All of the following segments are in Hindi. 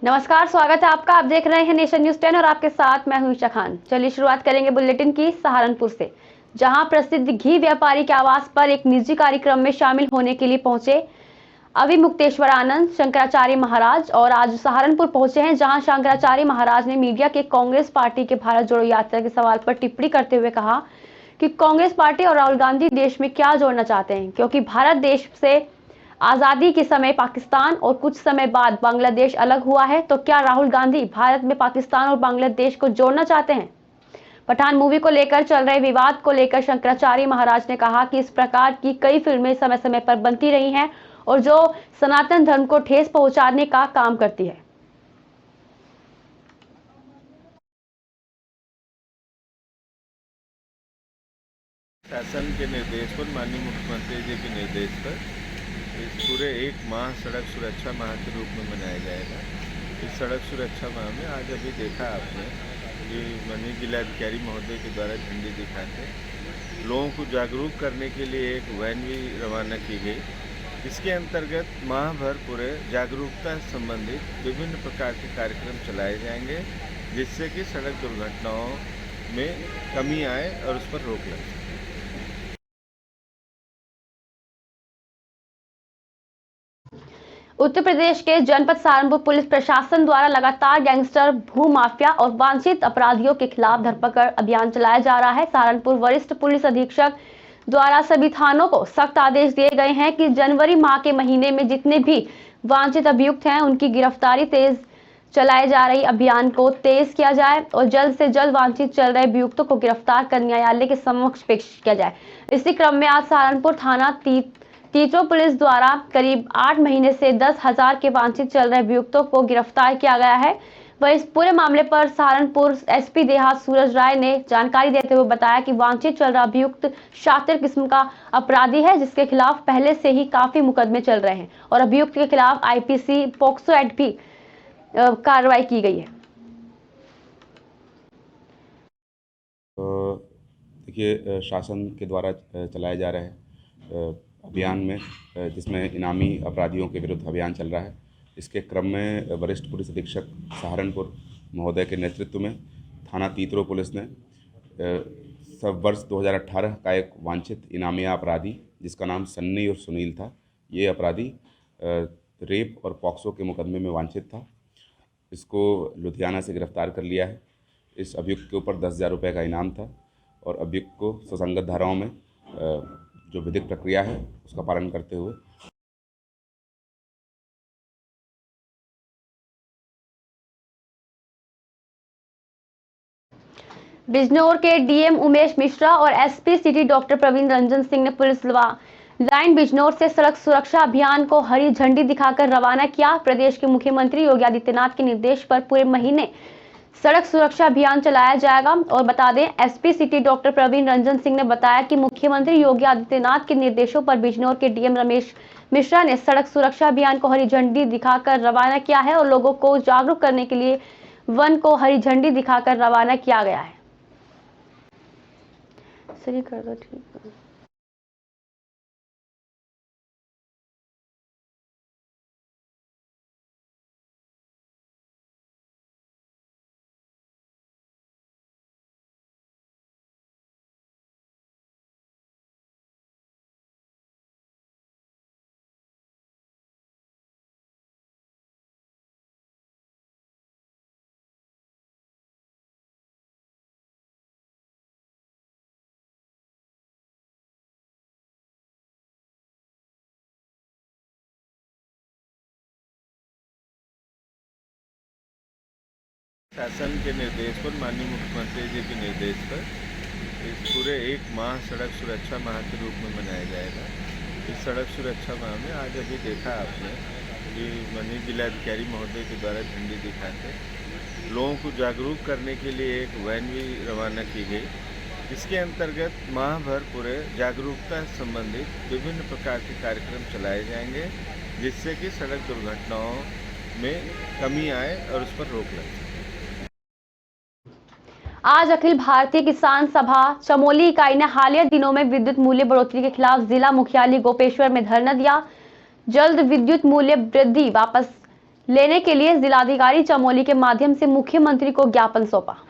नमस्कार, स्वागत है आपका। आप देख रहे हैं नेशन न्यूज 10 और आपके साथ मैं हूं ईशा खान। चलिए शुरुआत करेंगे बुलेटिन की सहारनपुर से, जहां प्रसिद्ध घी व्यापारी के आवास पर एक निजी कार्यक्रम में शामिल होने के लिए पहुंचे अविमुक्तेश्वरानंद शंकराचार्य महाराज और आज सहारनपुर पहुंचे हैं, जहां शंकराचार्य महाराज ने मीडिया के कांग्रेस पार्टी के भारत जोड़ो यात्रा के सवाल पर टिप्पणी करते हुए कहा कि कांग्रेस पार्टी और राहुल गांधी देश में क्या जोड़ना चाहते हैं, क्योंकि भारत देश से आजादी के समय पाकिस्तान और कुछ समय बाद बांग्लादेश अलग हुआ है, तो क्या राहुल गांधी भारत में पाकिस्तान और बांग्लादेश को जोड़ना चाहते हैं। पठान मूवी को लेकर चल रहे विवाद को लेकर शंकराचार्य महाराज ने कहा कि इस प्रकार की कई फिल्में समय समय पर बनती रही हैं और जो सनातन धर्म को ठेस पहुंचाने का काम करती है। शासन के निर्देश पर, माननीय मुख्यमंत्री जी के निर्देश पर इस पूरे एक माह सड़क सुरक्षा माह के रूप में मनाया जाएगा। इस सड़क सुरक्षा माह में आज अभी देखा आपने कि माननीय जिलाधिकारी महोदय के द्वारा झंडी दिखाते लोगों को जागरूक करने के लिए एक वैन भी रवाना की गई। इसके अंतर्गत माह भर पूरे जागरूकता संबंधित विभिन्न प्रकार के कार्यक्रम चलाए जाएंगे, जिससे कि सड़क दुर्घटनाओं में कमी आए और उस पर रोक लगे। उत्तर प्रदेश के जनपद सहारनपुर पुलिस प्रशासन द्वारा लगातार गैंगस्टर, भू माफिया और वांछित अपराधियों के खिलाफ धरपकड़ अभियान चलाया जा रहा है। सहारनपुर वरिष्ठ पुलिस अधीक्षक द्वारा सभी थानों को सख्त आदेश दिए गए हैं कि जनवरी माह के महीने में जितने भी वांछित अभियुक्त हैं उनकी गिरफ्तारी तेज चलाए जा रही अभियान को तेज किया जाए और जल्द से जल्द वांछित चल रहे अभियुक्तों को गिरफ्तार कर न्यायालय के समक्ष पेश किया जाए। इसी क्रम में आज सहारनपुर थाना तीतरो पुलिस द्वारा करीब 8 महीने से 10,000 के वांछित चल रहे अभियुक्तों को गिरफ्तार किया गया है। वह इस पूरे मामले पर सहारनपुर एसपी देहात सूरज राय ने जानकारी देते हुए बताया कि वांछित चल रहा अभियुक्त शातिर किस्म का अपराधी है, जिसके खिलाफ पहले से ही काफी मुकदमे चल रहे हैं और अभियुक्त के खिलाफ आईपीसी पोक्सो एक्ट भी कार्रवाई की गई है। देखिए, शासन के द्वारा चलाए जा रहे अभियान में, जिसमें इनामी अपराधियों के विरुद्ध अभियान चल रहा है, इसके क्रम में वरिष्ठ पुलिस अधीक्षक सहारनपुर महोदय के नेतृत्व में थाना तीतरो पुलिस ने सब वर्ष 2018 का एक वांछित इनामिया अपराधी, जिसका नाम सन्नी और सुनील था, ये अपराधी रेप और पॉक्सो के मुकदमे में वांछित था। इसको लुधियाना से गिरफ्तार कर लिया है। इस अभियुक्त के ऊपर 10,000 रुपये का इनाम था और अभियुक्त को सुसंगत धाराओं में जो विधिक प्रक्रिया है उसका पालन करते हुए बिजनौर के डीएम उमेश मिश्रा और SP city doctor Praveen Ranjan Singh ने पुलिस लाइन बिजनौर से सड़क सुरक्षा अभियान को हरी झंडी दिखाकर रवाना किया। प्रदेश के मुख्यमंत्री योगी आदित्यनाथ के निर्देश पर पूरे महीने सड़क सुरक्षा अभियान चलाया जाएगा और बता दें, SP city doctor Praveen Ranjan Singh ने बताया कि मुख्यमंत्री योगी आदित्यनाथ के निर्देशों पर बिजनौर के डीएम रमेश मिश्रा ने सड़क सुरक्षा अभियान को हरी झंडी दिखाकर रवाना किया है और लोगों को जागरूक करने के लिए वन को हरी झंडी दिखाकर रवाना किया गया है। सही कर दो, ठीक है। शासन के निर्देश पर, माननीय मुख्यमंत्री जी के निर्देश पर इस पूरे एक माह सड़क सुरक्षा माह के रूप में मनाया जाएगा। इस सड़क सुरक्षा माह में आज अभी देखा आपने कि माननीय जिलाधिकारी महोदय के द्वारा झंडी दिखाते लोगों को जागरूक करने के लिए एक वैन भी रवाना की गई। इसके अंतर्गत माह भर पूरे जागरूकता संबंधित विभिन्न प्रकार के कार्यक्रम चलाए जाएंगे, जिससे कि सड़क दुर्घटनाओं में कमी आए और उस पर रोक लगे। आज अखिल भारतीय किसान सभा चमोली इकाई ने हालिया दिनों में विद्युत मूल्य बढ़ोतरी के खिलाफ जिला मुख्यालय गोपेश्वर में धरना दिया। जल्द विद्युत मूल्य वृद्धि वापस लेने के लिए जिलाधिकारी चमोली के माध्यम से मुख्यमंत्री को ज्ञापन सौंपा।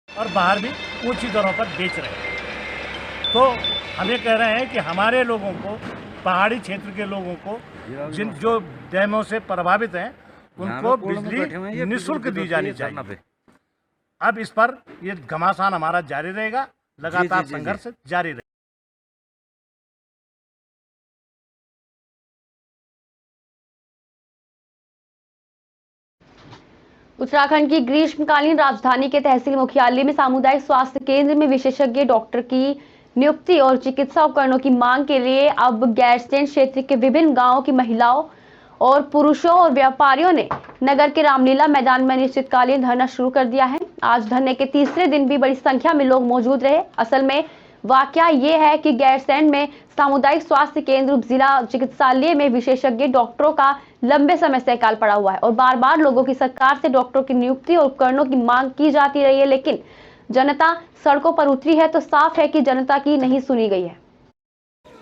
और बाहर भी ऊंची दरों पर बेच रहे हैं। तो हम ये कह रहे हैं कि हमारे लोगों को, पहाड़ी क्षेत्र के लोगों को, जो डैमों से प्रभावित हैं, उनको बिजली निःशुल्क दी जानी चाहिए। अब इस पर ये घमासान हमारा जारी रहेगा, लगातार संघर्ष जारी रहेगा। उत्तराखंड की ग्रीष्मकालीन राजधानी के तहसील मुख्यालय में सामुदायिक स्वास्थ्य केंद्र में विशेषज्ञ डॉक्टर की नियुक्ति और चिकित्सा उपकरणों की मांग के लिए अब गैरसैंण क्षेत्र के विभिन्न गांवों की महिलाओं और पुरुषों और व्यापारियों ने नगर के रामलीला मैदान में अनिश्चितकालीन धरना शुरू कर दिया है। आज धरने के तीसरे दिन भी बड़ी संख्या में लोग मौजूद रहे। असल में वाकया ये है कि गैरसैंण में सामुदायिक स्वास्थ्य केंद्र उप जिला चिकित्सालय में विशेषज्ञ डॉक्टरों का लंबे समय से अकाल पड़ा हुआ है और बार बार लोगों की सरकार से डॉक्टरों की नियुक्ति और उपकरणों की मांग की जाती रही है, लेकिन जनता सड़कों पर उतरी है तो साफ है कि जनता की नहीं सुनी गई है।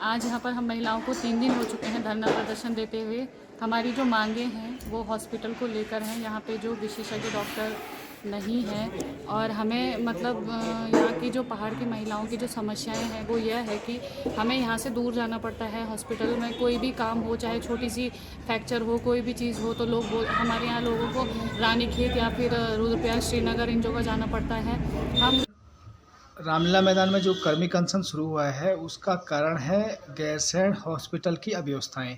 आज यहाँ पर हम महिलाओं को 3 दिन हो चुके हैं धरना प्रदर्शन देते हुए। हमारी जो मांगे हैं वो हॉस्पिटल को लेकर हैं। यहाँ पे जो विशेषज्ञ डॉक्टर नहीं है और हमें मतलब यहाँ की जो पहाड़ की महिलाओं की जो समस्याएं हैं वो यह है कि हमें यहाँ से दूर जाना पड़ता है। हॉस्पिटल में कोई भी काम हो, चाहे छोटी सी फ्रैक्चर हो, कोई भी चीज़ हो, तो लोग हमारे यहाँ लोगों को रानीखेत या फिर रुद्रप्रयाग, श्रीनगर इन जगह जाना पड़ता है। हम रामलीला मैदान में जो कर्मिक अनशन शुरू हुआ है उसका कारण है गैरसैंण हॉस्पिटल की अव्यवस्थाएं।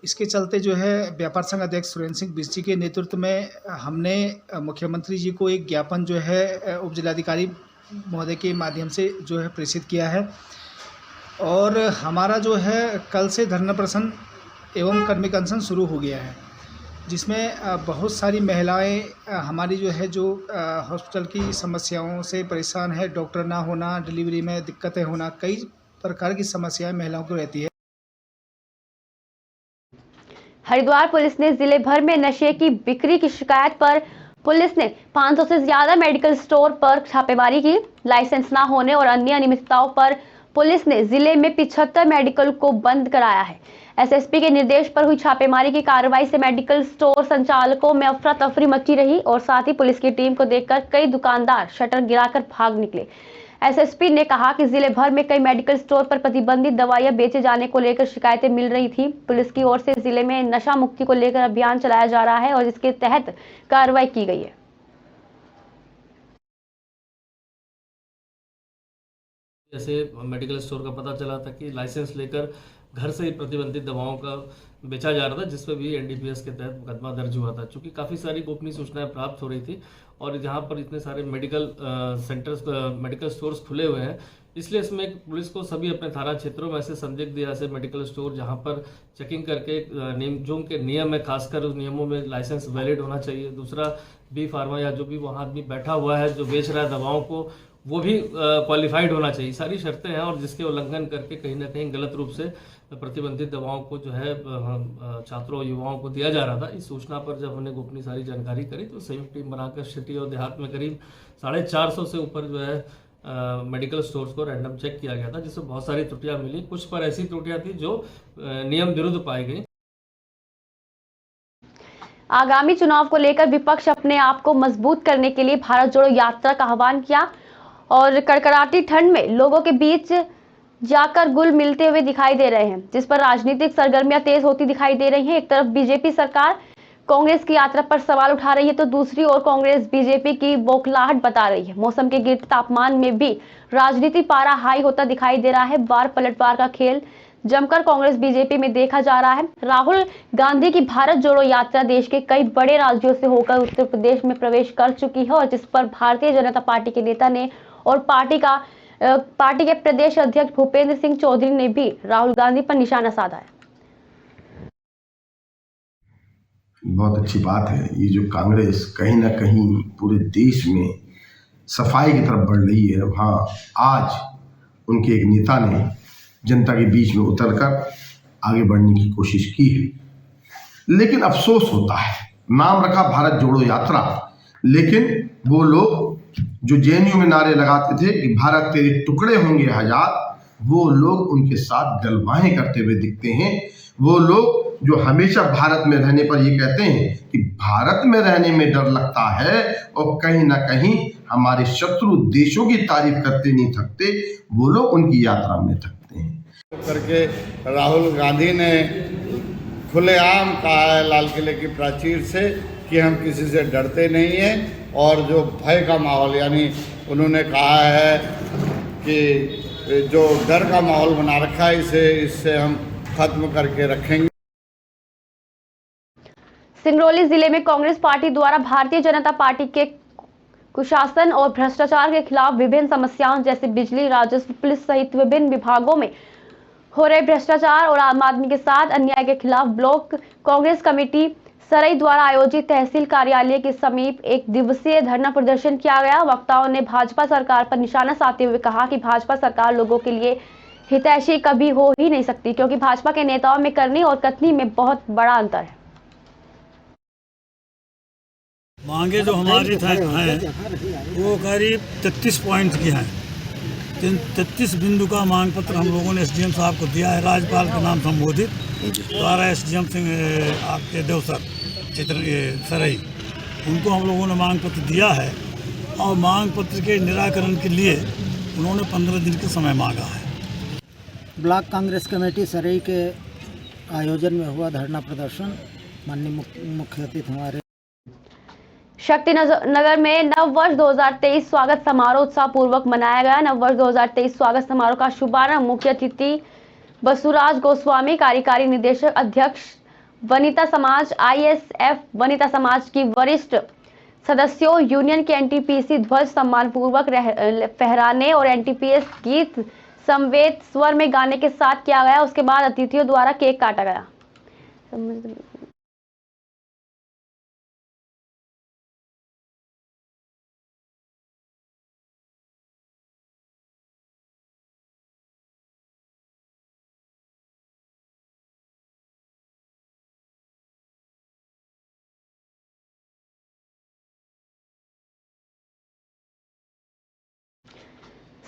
इसके चलते जो है व्यापार संघ अध्यक्ष सुरेंद्र सिंह बिस्जी के नेतृत्व में हमने मुख्यमंत्री जी को एक ज्ञापन जो है उप जिलाधिकारी महोदय के माध्यम से जो है प्रेषित किया है और हमारा जो है कल से धरना प्रदर्शन एवं कर्मिक अनशन शुरू हो गया है, जिसमें बहुत सारी महिलाएं हमारी जो है जो हॉस्पिटल की समस्याओं से परेशान है। डॉक्टर ना होना, डिलीवरी में दिक्कतें होना, कई प्रकार की समस्याएं महिलाओं को रहती है। हरिद्वार पुलिस ने जिले भर में नशे की बिक्री की शिकायत पर पुलिस ने 500 से ज्यादा मेडिकल स्टोर पर छापेमारी की। लाइसेंस न होने और अन्य अनियमितताओं पर पुलिस ने जिले में 75 मेडिकल को बंद कराया है। एसएसपी के निर्देश पर हुई छापेमारी की कार्रवाई से मेडिकल स्टोर संचालकों में अफरा तफरी मची रही और साथ ही पुलिस की टीम को देखकर कई दुकानदार शटर गिराकर भाग निकले। एसएसपी ने कहा कि जिले भर में कई मेडिकल स्टोर पर प्रतिबंधित दवाइयां बेचे जाने को लेकर शिकायतें मिल रही थी। पुलिस की ओर से जिले में नशा मुक्ति को लेकर अभियान चलाया जा रहा है और इसके तहत कार्रवाई की गई है। जैसे मेडिकल स्टोर का पता चला था कि लाइसेंस लेकर घर से ही प्रतिबंधित दवाओं का बेचा जा रहा था, जिस पर भी एनडीपीएस के तहत मुकदमा दर्ज हुआ था। चूँकि काफ़ी सारी गोपनीय सूचनाएं प्राप्त हो रही थी और जहां पर इतने सारे मेडिकल सेंटर्स, मेडिकल स्टोर्स खुले हुए हैं, इसलिए इसमें पुलिस को सभी अपने थाना क्षेत्रों में ऐसे संदिग्ध या ऐसे मेडिकल स्टोर जहां पर चेकिंग करके जो उनके नियम है, खासकर उस नियमों में लाइसेंस वैलिड होना चाहिए। दूसरा, बी फार्मा या जो भी वहाँ आदमी बैठा हुआ है जो बेच रहा है दवाओं को, वो भी क्वालिफाइड होना चाहिए। सारी शर्तें हैं और जिसके उल्लंघन करके कहीं ना कहीं गलत रूप से प्रतिबंधित दवाओं को जो है छात्रों और युवाओं को दिया जा रहा था। इस सूचना पर जब हमने गोपनीय सारी जानकारी करी तो संयुक्त टीम बनाकर सिटी और देहात में करीब 450 से ऊपर जो है मेडिकल स्टोर्स को रैंडम चेक किया गया था, जिसमें बहुत सारी त्रुटियां मिली। कुछ पर ऐसी त्रुटियां थी जो नियम विरुद्ध पाई गई। आगामी चुनाव को लेकर विपक्ष अपने आप को मजबूत करने के लिए भारत जोड़ो यात्रा का आह्वान किया और कड़कड़ाती ठंड में लोगों के बीच जाकर गुल मिलते हुए दिखाई दे रहे हैं, जिस पर राजनीतिक सरगर्मियां तेज होती दिखाई दे रही हैं। एक तरफ बीजेपी सरकार कांग्रेस की यात्रा पर सवाल उठा रही है तो दूसरी ओर कांग्रेस बीजेपी की बौखलाहट बता रही है। मौसम के गिरते तापमान में भी राजनीति पारा हाई होता दिखाई दे रहा है। बार पलटवार का खेल जमकर कांग्रेस बीजेपी में देखा जा रहा है। राहुल गांधी की भारत जोड़ो यात्रा देश के कई बड़े राज्यों से होकर उत्तर प्रदेश में प्रवेश कर चुकी है और जिस पर भारतीय जनता पार्टी के नेता ने और पार्टी का पार्टी के प्रदेश अध्यक्ष भूपेंद्र सिंह चौधरी ने भी राहुल गांधी पर निशाना साधा है। बहुत अच्छी बात है ये जो कांग्रेस कहीं ना कहीं पूरे देश में सफाई की तरफ बढ़ रही है। हाँ, आज उनके एक नेता ने जनता के बीच में उतरकर आगे बढ़ने की कोशिश की है, लेकिन अफसोस होता है, नाम रखा भारत जोड़ो यात्रा, लेकिन वो लोग जो जेएनयू में नारे लगाते थे कि भारत तेरे टुकड़े होंगे हजार, वो लोग उनके साथ गलवाएं करते हुए दिखते हैं। वो लोग जो हमेशा भारत में रहने पर ये कहते हैं कि भारत में रहने में डर लगता है और कहीं ना कहीं हमारे शत्रु देशों की तारीफ करते नहीं थकते, वो लोग उनकी यात्रा में थकते हैं। करके राहुल गांधी ने खुलेआम कहा है लाल किले की प्राचीर से कि हम किसी से डरते नहीं हैं, और जो भय का माहौल, यानी उन्होंने कहा है कि जो डर का माहौल बना रखा है इससे हम खत्म करके रखेंगे। सिंगरौली जिले में कांग्रेस पार्टी द्वारा भारतीय जनता पार्टी के कुशासन और भ्रष्टाचार के खिलाफ विभिन्न समस्याओं जैसे बिजली, राजस्व, पुलिस सहित विभिन्न विभागों में हो रहे भ्रष्टाचार और आम आदमी के साथ अन्याय के खिलाफ ब्लॉक कांग्रेस कमेटी सरई द्वारा आयोजित तहसील कार्यालय के समीप एक दिवसीय धरना प्रदर्शन किया गया। वक्ताओं ने भाजपा सरकार पर निशाना साधते हुए कहा कि भाजपा सरकार लोगों के लिए हितैषी कभी हो ही नहीं सकती, क्योंकि भाजपा के नेताओं में करनी और कथनी में बहुत बड़ा अंतर है। मांगे जो हमारी हैं वो करीब 33 पॉइंट की हैं। 33 बिंदु का मांग पत्र हम लोगों ने एसडीएम साहब को दिया है, राज्यपाल के नाम संबोधित द्वारा एसडीएम सिंह आपके देवसर सरई, उनको हम लोगों ने मांग पत्र दिया है और मांग पत्र के निराकरण के लिए उन्होंने 15 दिन का समय मांगा है। ब्लॉक कांग्रेस कमेटी सरई के आयोजन में हुआ धरना प्रदर्शन, माननीय मुख्य अतिथि हमारे शक्ति नगर में नव वर्ष 2023 स्वागत समारोह उत्साह पूर्वक मनाया गया। नव वर्ष 2023 स्वागत समारोह का शुभारंभ मुख्य अतिथि बसुराज गोस्वामी, कार्यकारी निदेशक अध्यक्ष वनिता समाज, आईएसएफ वनिता समाज की वरिष्ठ सदस्यों, यूनियन के एनटीपीसी ध्वज सम्मान पूर्वक फहराने और एनटीपीएस गीत समवेत स्वर में गाने के साथ किया गया। उसके बाद अतिथियों द्वारा केक काटा गया।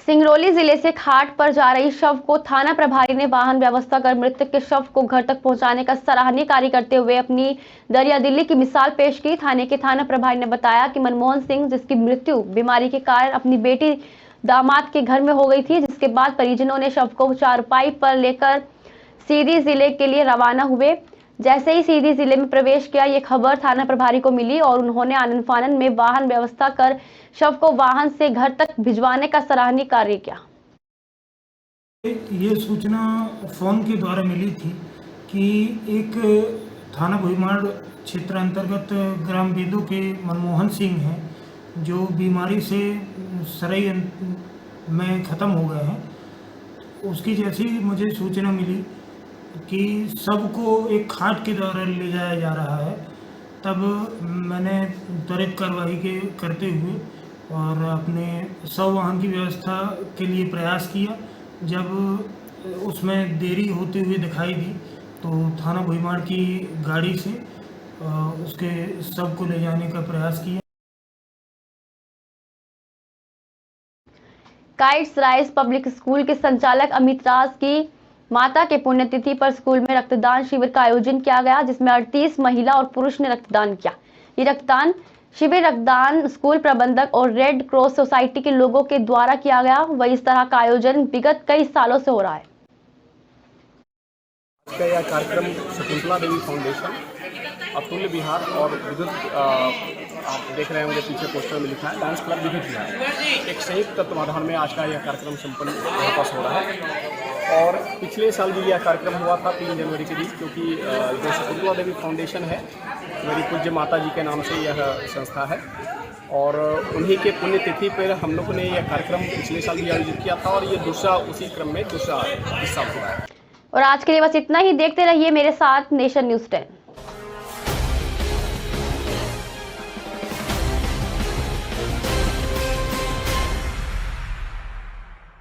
सिंगरौली जिले से घाट पर जा रही शव को थाना प्रभारी ने वाहन व्यवस्था कर मृतक के शव को घर तक पहुंचाने का सराहनीय कार्य करते हुए अपनी दरिया दिल्ली की मिसाल पेश की। थाने के थाना प्रभारी ने बताया कि मनमोहन सिंह, जिसकी मृत्यु बीमारी के कारण अपनी बेटी दामाद के घर में हो गई थी, जिसके बाद परिजनों ने शव को चारपाई पर लेकर सीधी जिले के लिए रवाना हुए। जैसे ही सीधी जिले में प्रवेश किया, ये खबर थाना प्रभारी को मिली और उन्होंने आनन फानन में वाहन व्यवस्था कर शव को वाहन से घर तक भिजवाने का सराहनीय कार्य किया। ये सूचना फोन के द्वारा मिली थी कि एक थाना भुईमाड़ क्षेत्र अंतर्गत ग्राम बेदू के मनमोहन सिंह हैं, जो बीमारी से सरई में ख़त्म हो गए हैं। उसकी जैसी मुझे सूचना मिली कि सबको एक खाट के द्वारा ले जाया जा रहा है, तब मैंने त्वरित कार्रवाई करते हुए और अपने शव वाहन की व्यवस्था के लिए प्रयास किया। जब उसमें देरी होते हुए दिखाई दी तो थाना भुईमाड़ की गाड़ी से उसके शव को ले जाने का प्रयास किया। काइट्स राइज पब्लिक स्कूल के संचालक अमित राज की माता के पुण्यतिथि पर स्कूल में रक्तदान शिविर का आयोजन किया गया, जिसमें 38 महिला और पुरुष ने रक्तदान किया। ये रक्तदान शिविर रक्तदान स्कूल प्रबंधक और रेड क्रॉस सोसाइटी के लोगों के द्वारा किया गया। वही इस तरह का आयोजन विगत कई सालों से हो रहा है। यह कार्यक्रम शकुंतला देवी फाउंडेशन, अतुल्य विहार और विद्युत, आप देख रहे हैं मुझे पीछे पोस्टर में लिखा है डांस क्लब विद्युत विहार, एक संयुक्त तत्वाधान में आज का यह कार्यक्रम संपन्न वापस हो रहा है। और पिछले साल भी यह कार्यक्रम हुआ था 3 जनवरी के दिन, क्योंकि जो शकुंतला देवी फाउंडेशन है, मेरी पूज्य माता जी के नाम से यह संस्था है, और उन्हीं के पुण्यतिथि पर हम लोगों ने यह कार्यक्रम पिछले साल भी आयोजित किया था और ये दूसरा उसी क्रम में दूसरा हिस्सा हुआ है। और आज के लिए बस इतना ही। देखते रहिए मेरे साथ नेशन न्यूज़ 10।